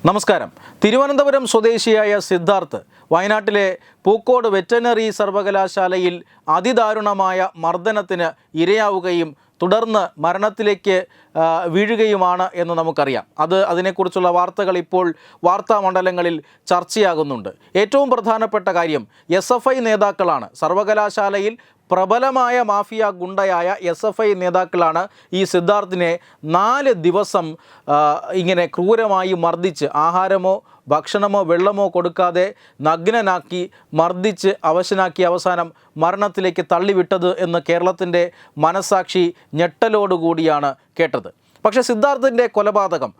നമസ്കാരം. തിരുവനന്തപുരം സ്വദേശിയായ സിദ്ധാർത്ഥ് വയനാട്ടിലെ പൂക്കോട് വെറ്ററിനറി സർവകലാശാലയിൽ അതിദാരുണമായ മർദ്ദനത്തിന് ഇരയാവുകയും തുടർന്ന് മരണത്തിലേക്ക് വീഴുകയുമാണ് എന്ന് നമുക്കറിയാം. അതിനെക്കുറിച്ചുള്ള വാർത്തകൾ ഇപ്പോൾ വാർത്താമണ്ഡലങ്ങളിൽ ചർച്ചയാകുന്നുണ്ട്. ഏറ്റവും പ്രധാനപ്പെട്ട കാര്യം SFI നേതാക്കളാണ്. സർവകലാശാലയിൽ പ്രബലമായ മാഫിയ ഗുണ്ടയായ SFI നേതാക്കളാണ് ഈ സിദ്ധാർത്ഥിനെ 4 ദിവസം ഇങ്ങനെ ക്രൂരമായി മർദ്ദിച്ച് ആഹാരമോ ഭക്ഷണമോ വെള്ളമോ കൊടുക്കാതെ നഗ്നനാക്കി മർദ്ദിച്ച് അവശനാക്കി അവസാനം മരണത്തിലേക്ക് തള്ളിവിട്ടത് എന്ന് കേരളത്തിൻ്റെ മനസാക്ഷി ഞെട്ടലോടുകൂടിയാണ് കേട്ടത്. പക്ഷേ സിദ്ധാർത്ഥിൻ്റെ കൊലപാതകം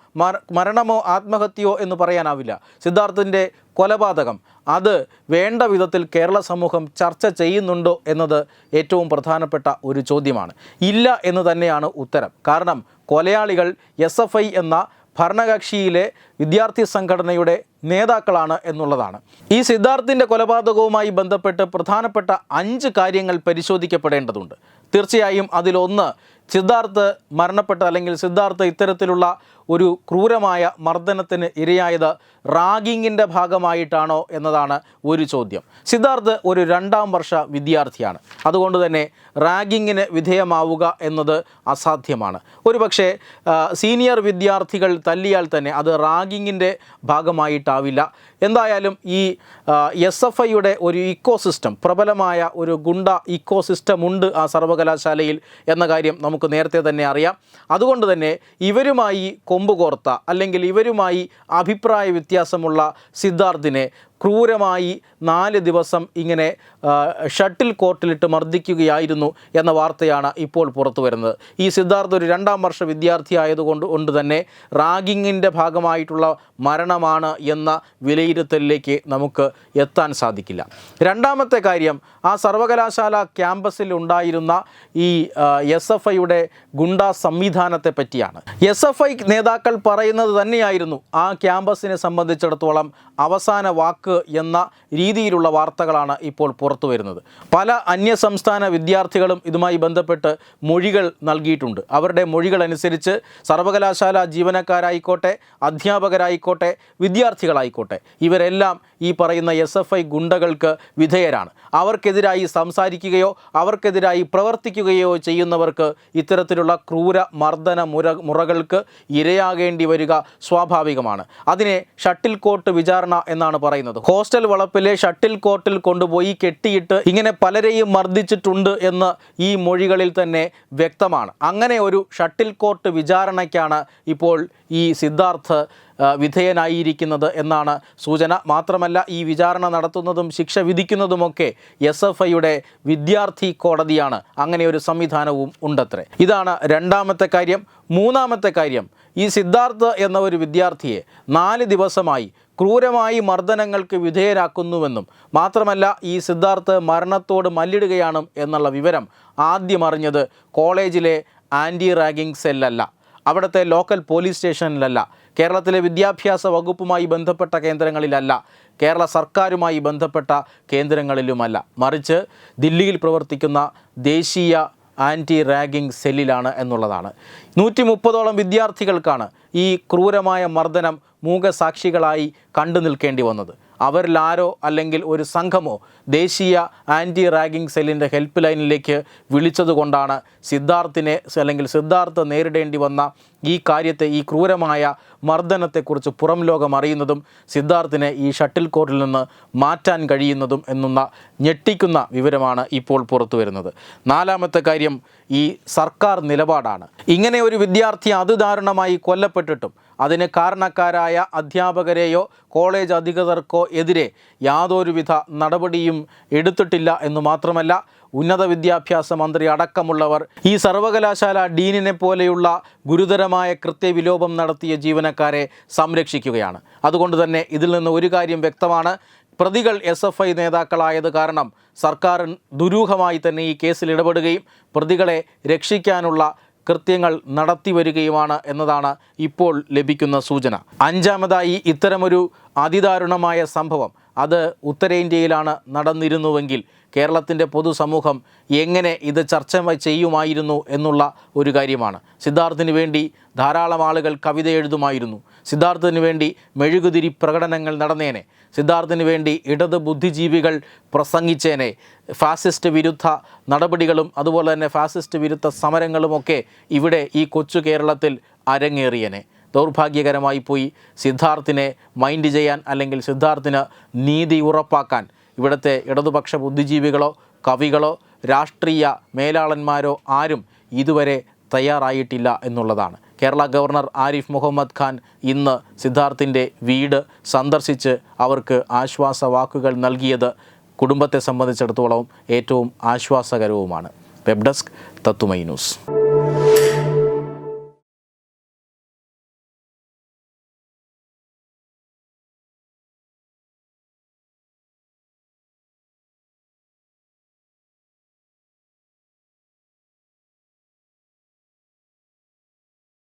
മരണമോ ആത്മഹത്യയോ എന്ന് പറയാനാവില്ല. സിദ്ധാർത്ഥിൻ്റെ കൊലപാതകം അത് വേണ്ട വിധത്തിൽ കേരള സമൂഹം ചർച്ച ചെയ്യുന്നുണ്ടോ എന്നത് ഏറ്റവും പ്രധാനപ്പെട്ട ഒരു ചോദ്യമാണ്. ഇല്ല എന്ന് തന്നെയാണ് ഉത്തരം. കാരണം കൊലയാളികൾ SFI എന്ന ഭരണകക്ഷിയിലെ വിദ്യാർത്ഥി സംഘടനയുടെ നേതാക്കളാണ് എന്നുള്ളതാണ്. ഈ സിദ്ധാർത്ഥിൻ്റെ കൊലപാതകവുമായി ബന്ധപ്പെട്ട് പ്രധാനപ്പെട്ട 5 കാര്യങ്ങൾ പരിശോധിക്കപ്പെടേണ്ടതുണ്ട്. തീർച്ചയായും അതിലൊന്ന്, സിദ്ധാർത്ഥ് മരണപ്പെട്ട അല്ലെങ്കിൽ സിദ്ധാർത്ഥ് ഇത്തരത്തിലുള്ള ഒരു ക്രൂരമായ മർദ്ദനത്തിന് ഇരയായത് റാഗിങ്ങിൻ്റെ ഭാഗമായിട്ടാണോ എന്നതാണ് ഒരു ചോദ്യം. സിദ്ധാർത്ഥ് ഒരു 2ാം വർഷ വിദ്യാർത്ഥിയാണ്. അതുകൊണ്ട് തന്നെ റാഗിങ്ങിന് വിധേയമാവുക എന്നത് അസാധ്യമാണ്. ഒരുപക്ഷെ സീനിയർ വിദ്യാർത്ഥികൾ തല്ലിയാൽ തന്നെ അത് റാഗിങ്ങിൻ്റെ ഭാഗമായിട്ടാവില്ല. എന്തായാലും ഈ SFIയുടെ ഒരു ഇക്കോസിസ്റ്റം, പ്രബലമായ ഒരു ഗുണ്ട ഇക്കോസിസ്റ്റം ഉണ്ട് ആ സർവകലാശാലയിൽ എന്ന കാര്യം നമുക്ക് നേരത്തെ തന്നെ അറിയാം. അതുകൊണ്ട് തന്നെ ഇവരുമായി കൊമ്പുകോർത്ത അല്ലെങ്കിൽ ഇവരുമായി അഭിപ്രായ വ്യത്യാസമുള്ള സിദ്ധാർത്ഥിനെ ക്രൂരമായി 4 ദിവസം ഇങ്ങനെ ഷട്ടിൽ കോർട്ടിലിട്ട് മർദ്ദിക്കുകയായിരുന്നു എന്ന വാർത്തയാണ് ഇപ്പോൾ പുറത്തു വരുന്നത്. ഈ സിദ്ധാർത്ഥ് ഒരു 2ാം വർഷ വിദ്യാർത്ഥി ആയതുകൊണ്ട് തന്നെ റാഗിങ്ങിൻ്റെ ഭാഗമായിട്ടുള്ള മരണമാണ് എന്ന വിലയിരുത്തലിലേക്ക് നമുക്ക് എത്താൻ സാധിക്കില്ല. രണ്ടാമത്തെ കാര്യം, ആ സർവകലാശാല ക്യാമ്പസിൽ ഉണ്ടായിരുന്ന ഈ SFIയുടെ ഗുണ്ടാ സംവിധാനത്തെ പറ്റിയാണ്. SFI നേതാക്കൾ പറയുന്നത് തന്നെയായിരുന്നു ആ ക്യാമ്പസിനെ സംബന്ധിച്ചിടത്തോളം അവസാന വാക്ക് എന്ന രീതിയിലുള്ള വാർത്തകളാണ് ഇപ്പോൾ പുറത്തു വരുന്നത്. പല അന്യസംസ്ഥാന വിദ്യാർത്ഥികളും ഇതുമായി ബന്ധപ്പെട്ട് മൊഴികൾ നൽകിയിട്ടുണ്ട്. അവരുടെ മൊഴികൾ അനുസരിച്ച് സർവകലാശാല ജീവനക്കാരായിക്കോട്ടെ, അധ്യാപകരായിക്കോട്ടെ, വിദ്യാർത്ഥികളായിക്കോട്ടെ, ഇവരെല്ലാം ഈ പറയുന്ന SFI ഗുണ്ടകൾക്ക് വിധേയരാണ്. അവർക്കെതിരായി സംസാരിക്കുകയോ അവർക്കെതിരായി പ്രവർത്തിക്കുകയോ ചെയ്യുന്നവർക്ക് ഇത്തരത്തിലുള്ള ക്രൂര മർദ്ദന മുറകൾക്ക് ഇരയാകേണ്ടി വരിക സ്വാഭാവികമാണ്. അതിനെ ഷട്ടിൽ കോർട്ട് വിചാരണ എന്നാണ് പറയുന്നത്. ഹോസ്റ്റൽ വളപ്പിലെ ഷട്ടിൽ കോർട്ടിൽ കൊണ്ടുപോയി കെട്ടിയിട്ട് ഇങ്ങനെ പലരെയും മർദ്ദിച്ചിട്ടുണ്ട് എന്ന് ഈ മൊഴികളിൽ തന്നെ വ്യക്തമാണ്. അങ്ങനെ ഒരു ഷട്ടിൽ കോർട്ട് വിചാരണയ്ക്കാണ് ഇപ്പോൾ ഈ സിദ്ധാർത്ഥ് വിധേയനായിരിക്കുന്നത് എന്നാണ് സൂചന. മാത്രമല്ല, ഈ വിചാരണ നടത്തുന്നതും ശിക്ഷ വിധിക്കുന്നതുമൊക്കെ SFIയുടെ വിദ്യാർത്ഥി കോടതിയാണ്. അങ്ങനെ ഒരു സംവിധാനവും ഉണ്ടത്രേ. ഇതാണ് രണ്ടാമത്തെ കാര്യം. മൂന്നാമത്തെ കാര്യം, ഈ സിദ്ധാർത്ഥ് എന്ന ഒരു വിദ്യാർത്ഥിയെ 4 ദിവസമായി ക്രൂരമായി മർദ്ദനങ്ങൾക്ക് വിധേയരാക്കുന്നുവെന്നും മാത്രമല്ല ഈ സിദ്ധാർത്ഥ് മരണത്തോട് മല്ലിടുകയാണ് എന്നുള്ള വിവരം ആദ്യം അറിഞ്ഞത് കോളേജിലെ ആൻറ്റി റാഗിംഗ് സെല്ലല്ല, അവിടുത്തെ ലോക്കൽ പോലീസ് സ്റ്റേഷനിലല്ല, കേരളത്തിലെ വിദ്യാഭ്യാസ വകുപ്പുമായി ബന്ധപ്പെട്ട കേന്ദ്രങ്ങളിലല്ല, കേരള സർക്കാരുമായി ബന്ധപ്പെട്ട കേന്ദ്രങ്ങളിലുമല്ല, മറിച്ച് ദില്ലിയിൽ പ്രവർത്തിക്കുന്ന ദേശീയ ആൻറ്റി റാഗിംഗ് സെല്ലിലാണ് എന്നുള്ളതാണ്. 130ഓളം വിദ്യാർത്ഥികൾക്കാണ് ഈ ക്രൂരമായ മർദ്ദനം മൂകസാക്ഷികളായി കണ്ടു നിൽക്കേണ്ടി വന്നത്. അവരിൽ ആരോ അല്ലെങ്കിൽ ഒരു സംഘമോ ദേശീയ ആൻറ്റി റാഗിംഗ് സെല്ലിൻ്റെ ഹെൽപ്പ് ലൈനിലേക്ക് വിളിച്ചതുകൊണ്ടാണ് സിദ്ധാർത്ഥ് നേരിടേണ്ടി വന്ന ഈ കാര്യത്തെ, ഈ ക്രൂരമായ മർദ്ദനത്തെക്കുറിച്ച് പുറം ലോകം അറിയുന്നതും സിദ്ധാർത്ഥിനെ ഈ ഷട്ടിൽ കോർട്ടിൽ നിന്ന് മാറ്റാൻ കഴിയുന്നതും എന്നുള്ള ഞെട്ടിക്കുന്ന വിവരമാണ് ഇപ്പോൾ പുറത്തു വരുന്നത്. നാലാമത്തെ കാര്യം, ഈ സർക്കാർ നിലപാടാണ്. ഇങ്ങനെ ഒരു വിദ്യാർത്ഥി അതിദാരുണമായി കൊല്ലപ്പെട്ടിട്ടും അതിന് കാരണക്കാരായ അധ്യാപകരെയോ കോളേജ് അധികൃതർക്കോ എതിരെ യാതൊരുവിധ നടപടിയും എടുത്തിട്ടില്ല എന്ന് മാത്രമല്ല, ഉന്നത വിദ്യാഭ്യാസ മന്ത്രി അടക്കമുള്ളവർ ഈ സർവകലാശാല ഡീനിനെ പോലെയുള്ള ഗുരുതരമായ കൃത്യവിലോപം നടത്തിയ ജീവനക്കാരെ സംരക്ഷിക്കുകയാണ്. അതുകൊണ്ട് തന്നെ ഇതിൽ നിന്ന് ഒരു കാര്യം വ്യക്തമാണ്, പ്രതികൾ SFI നേതാക്കളായത് കാരണം സർക്കാർ ദുരൂഹമായി തന്നെ ഈ കേസിൽ ഇടപെടുകയും പ്രതികളെ രക്ഷിക്കാനുള്ള കൃത്യങ്ങൾ നടത്തി വരികയുമാണ് എന്നതാണ് ഇപ്പോൾ ലഭിക്കുന്ന സൂചന. അഞ്ചാമതായി, ഇത്തരമൊരു അതിദാരുണമായ സംഭവം അത് ഉത്തരേന്ത്യയിലാണ് നടന്നിരുന്നുവെങ്കിൽ കേരളത്തിൻ്റെ പൊതുസമൂഹം എങ്ങനെ ഇത് ചർച്ച ചെയ്യുമായിരുന്നു എന്നുള്ള ഒരു കാര്യമാണ്. സിദ്ധാർത്ഥിന് വേണ്ടി ധാരാളം ആളുകൾ കവിത എഴുതുമായിരുന്നു. സിദ്ധാർത്ഥിന് വേണ്ടി മെഴുകുതിരി പ്രകടനങ്ങൾ നടന്നേനെ. സിദ്ധാർത്ഥിന് വേണ്ടി ഇടത് ബുദ്ധിജീവികൾ പ്രസംഗിച്ചേനെ. ഫാസിസ്റ്റ് വിരുദ്ധ നടപടികളും അതുപോലെ തന്നെ ഫാസിസ്റ്റ് വിരുദ്ധ സമരങ്ങളുമൊക്കെ ഇവിടെ ഈ കൊച്ചു കേരളത്തിൽ അരങ്ങേറിയനെ. ദൗർഭാഗ്യകരമായി പോയി. സിദ്ധാർത്ഥിനെ മൈൻഡ് ചെയ്യാൻ അല്ലെങ്കിൽ സിദ്ധാർത്ഥിന് നീതി ഉറപ്പാക്കാൻ ഇവിടുത്തെ ഇടതുപക്ഷ ബുദ്ധിജീവികളോ കവികളോ രാഷ്ട്രീയ മേലാളന്മാരോ ആരും ഇതുവരെ തയ്യാറായിട്ടില്ല എന്നുള്ളതാണ്. കേരള ഗവർണർ ആരിഫ് മുഹമ്മദ് ഖാൻ ഇന്ന് സിദ്ധാർത്ഥിൻ്റെ വീട് സന്ദർശിച്ച് അവർക്ക് ആശ്വാസ വാക്കുകൾ നൽകിയത് കുടുംബത്തെ സംബന്ധിച്ചിടത്തോളം ഏറ്റവും ആശ്വാസകരവുമാണ്. വെബ് ഡെസ്ക് തത്തുമൈ ന്യൂസ്.